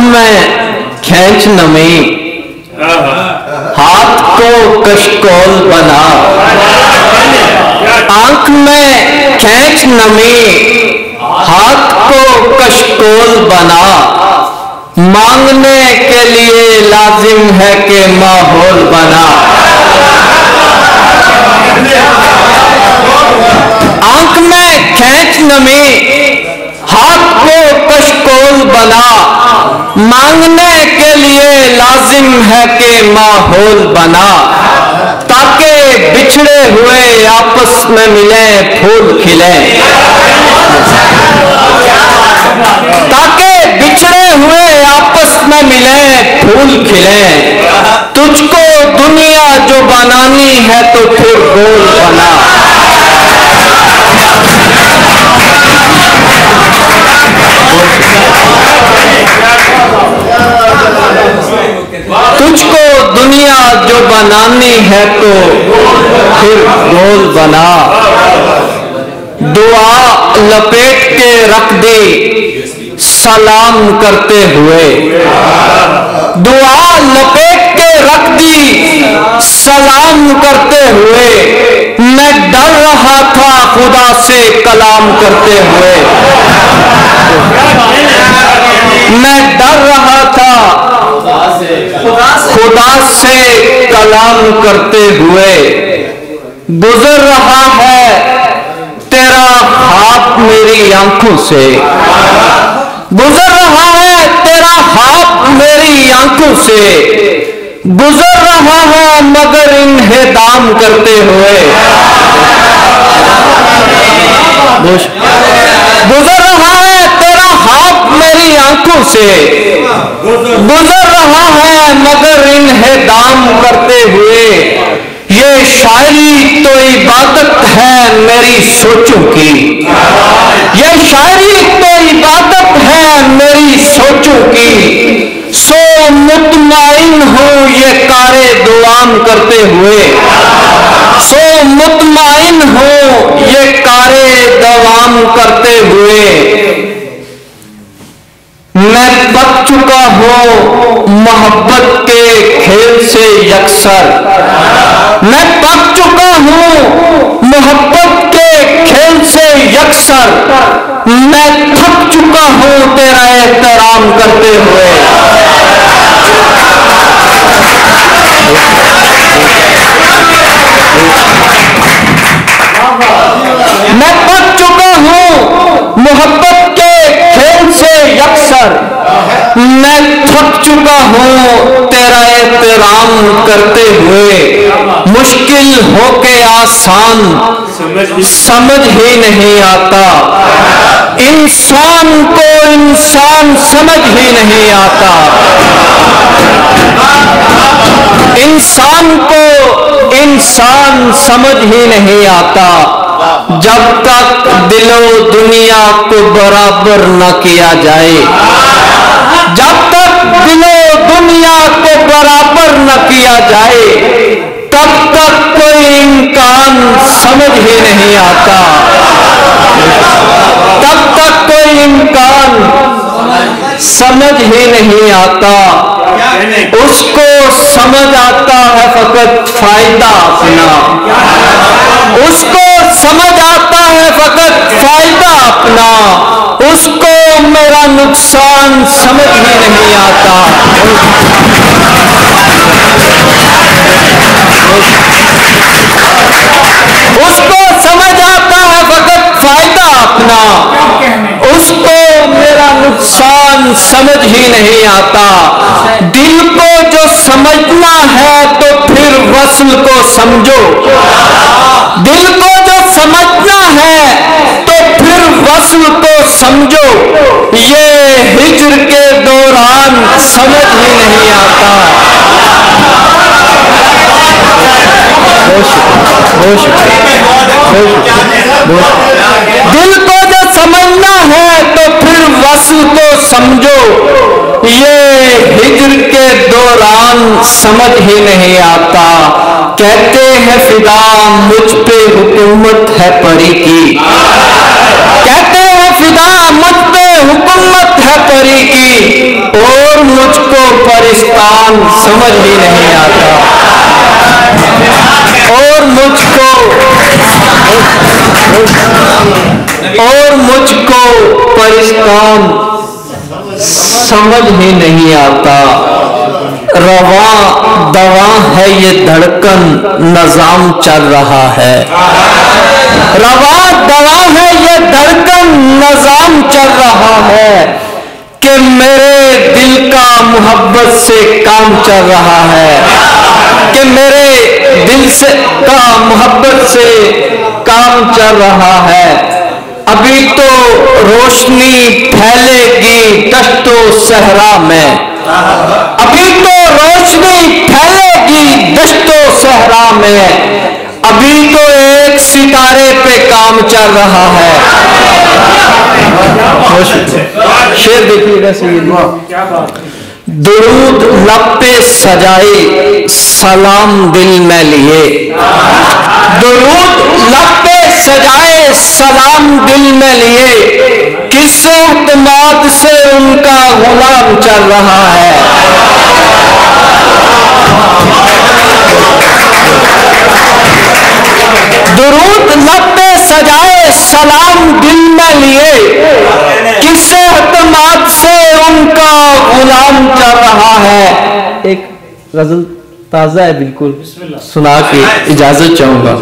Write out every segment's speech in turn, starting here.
में खींच नमी, हाथ को कशकोल बना। आंख में खींच नमी, हाथ को कशकोल बना। मांगने के लिए लाजिम है कि माहौल बना। आंख में खींच नमी, हाथ को कशकोल बना। मांगने के लिए लाजिम है कि माहौल बना। ताकि बिछड़े हुए आपस में मिले फूल खिले। ताकि बिछड़े हुए आपस में मिले फूल खिले। तुझको दुनिया जो बनानी है तो फिर गोल बना। तुझको दुनिया जो बनानी है तो फिर गोल बना। दुआ लपेट के रख दी सलाम करते हुए। दुआ लपेट के रख दी सलाम करते हुए। मैं डर रहा था खुदा से कलाम करते हुए। मैं डर रहा था खुदा से कलाम करते हुए। गुजर रहा है तेरा हाथ मेरी आंखों से। गुजर रहा है तेरा हाथ मेरी आंखों से। गुजर रहा है मगर इन्हेदाम करते हुए। गुजर रहा है तेरा हाथ मेरी आंखों से। गुजर रहा है मगर इन्हेदाम करते हुए। ये शायरी तो इबादत है मेरी सोचों की। ये शायरी तो इबादत है मेरी सोचों की। सो मुतमाइन हूँ ये कारे दुआम करते हुए। सो मुतमाइन हूँ ये कारे दुआम करते हुए। मैं पक चुका हूँ मोहब्बत के खेल से यकसर। मैं पक चुका हूँ मोहब्बत के खेल से यकसर। मैं थक चुका हूँ तेरा एहतराम करते हुए। मैं पक चुका हूँ मोहब्बत के खेल से यकसर। मैं थक चुका हूँ तेरा एहतराम करते हुए। मुश्किल हो के आसान समझ ही नहीं आता। इंसान को इंसान समझ ही नहीं आता। इंसान को इंसान समझ ही नहीं आता। जब तक दिलो दुनिया को बराबर न किया जाए। जब तक दिलो दुनिया को बराबर न किया जाए तब तक कोई इम्कान समझ ही नहीं आता। तब तक कोई इम्कान समझ ही नहीं आता। उसको समझ आता है फकत फायदा अपना। उसको समझ आता है फकत फायदा अपना। उसको मेरा नुकसान समझ ही नहीं आता। उसको समझ आता है फकत फायदा अपना। उसको मेरा नुकसान समझ ही नहीं आता। दिल को जो समझना है तो फिर वस्ल को समझो। दिल को जो समझना है तो फिर वस्ल को समझो। ये हिज्र के दौरान समझ ही नहीं आता। दिल को जो समझना है तो फिर वस्ल को समझो। ये हिज्र के दौरान समझ ही नहीं आता। कहते हैं फिदा मुझ पे हुकूमत है परी की। कहते हैं फिदा मुझ पे हुकूमत है परी की। और मुझको परिस्तान समझ ही नहीं आता, और मुझको परिस्तान समझ ही नहीं आता। रवा दवा है ये धड़कन, नजाम चल रहा है। रवा दवा है ये धड़कन, नजाम चल रहा है कि मेरे दिल का मोहब्बत से काम चल रहा है, कि मेरे दिल से का मोहब्बत से काम चल रहा है। अभी तो रोशनी फैलेगी दश्तो सहरा में, अभी तो रोशनी फैलेगी दश्तो सहरा में, अभी तो एक सितारे पे काम चल रहा है। शेर देखिएगा सैयद, दुरूद लब पे सजाए सलाम दिल में लिए, दुरूद लब पे सजाए सलाम दिल में लिए, किस एतमाद से उनका गुलाम चल रहा है। दुरूद लब पे सजाए सलाम दिल में लिए, किस एतमाद से उनका गुलाम चल रहा है। एक गजल ताजा है बिल्कुल, सुना के इजाजत चाहूंगा।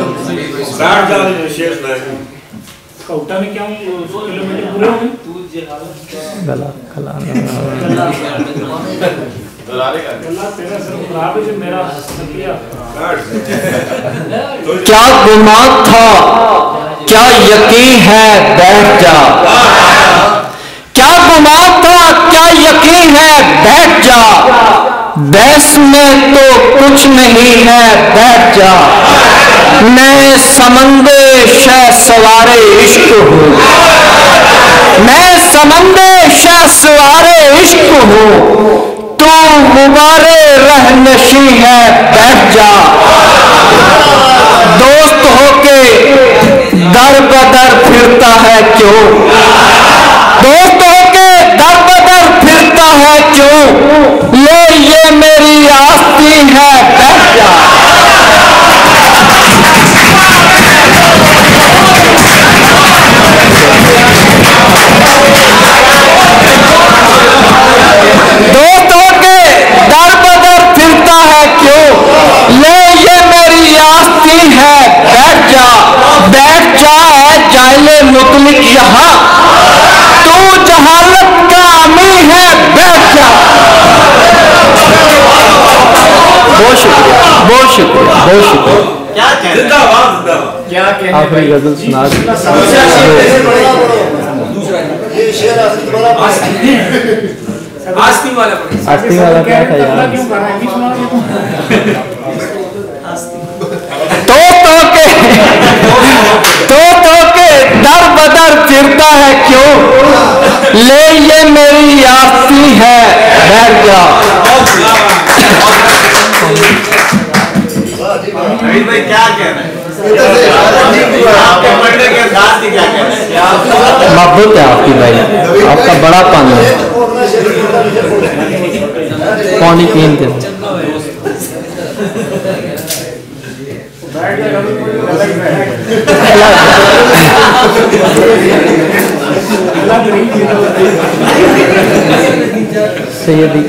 क्या गुमान था क्या यकीन है बैठ जा, क्या गुमान था क्या यकीन है बैठ जा, बहस में तो कुछ नहीं है बैठ जा। मैं समंदर शह सवारे इश्क हूँ, मैं समंदर शह सवारे इश्क हूँ, तू गुबारे रहनशी है बैठ जा। दोस्त होके दर बदर फिरता है क्यों, दोस्त होके दर बदर फिरता है क्यों, ये मेरी आस्तीन है बैठ जा। दोस्त होके दर बदर फिरता है क्यों, ये मेरी आस्तीन है बैठ जा। बैठ जा है जाहिले मुतलिक यहाँ, तू जहालत का अमीर है बैठ जा। बहुत शुक्रिया, बहुत शुक्रिया, बहुत शुक्रिया। आखिरी गजल सुना आस्ती वाला क्या था यार। तो के दर बदर फिरता है क्यों, ये मेरी आस्ती है बैठ जा। भाई क्या कह रहे हैं, आपके बर्थडे के खास की क्या कह रहे हैं। मोहब्बत है आपकी भाई, आपका बड़ा पान है, पानी पीते सैयदी।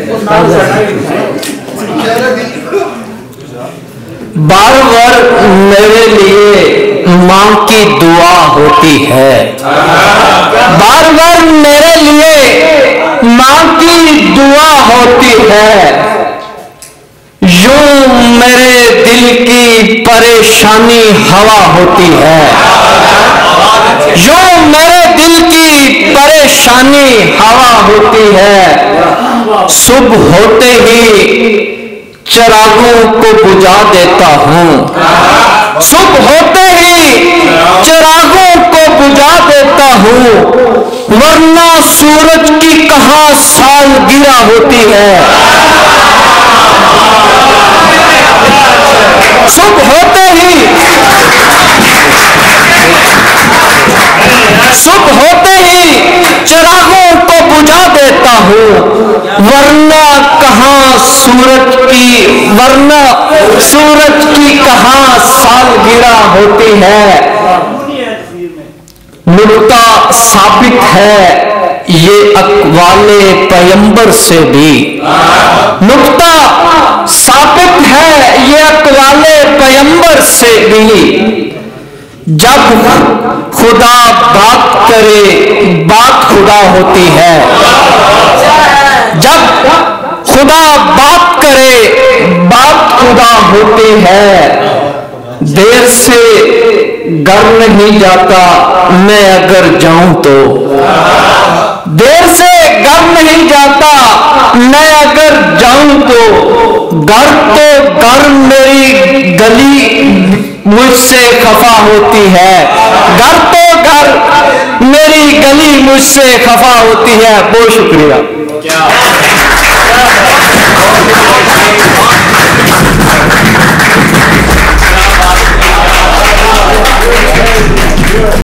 बार बार मेरे लिए माँ की दुआ होती है, बार बार मेरे लिए माँ की दुआ होती है, यूं मेरे दिल की परेशानी हवा होती है, यूं मेरे दिल की परेशानी हवा होती है। सुबह होते ही चिरागों को बुझा देता हूँ, सुबह होते ही चिरागों को बुझा देता हूँ, वरना सूरज की कहाँ सालगिरह होती है। सुबह होते ही चिरागों को बुझा देता हूँ, वरना सूरज की कहाँ सालगिरह होती है। नुक्ता साबित है ये अक़वाले पैगंबर से भी, नुक्ता साबित है ये अक़वाले पैगंबर से भी। जब खुदा बात करे बात खुदा होती है, जब खुदा बात करे बात खुदा होती है। देर से घर नहीं जाता मैं अगर जाऊं तो, देर से घर नहीं जाता मैं अगर जाऊं तो, घर मेरी गली मुझसे खफा होती है, घर मेरी गली मुझसे खफा होती है। बहुत शुक्रिया।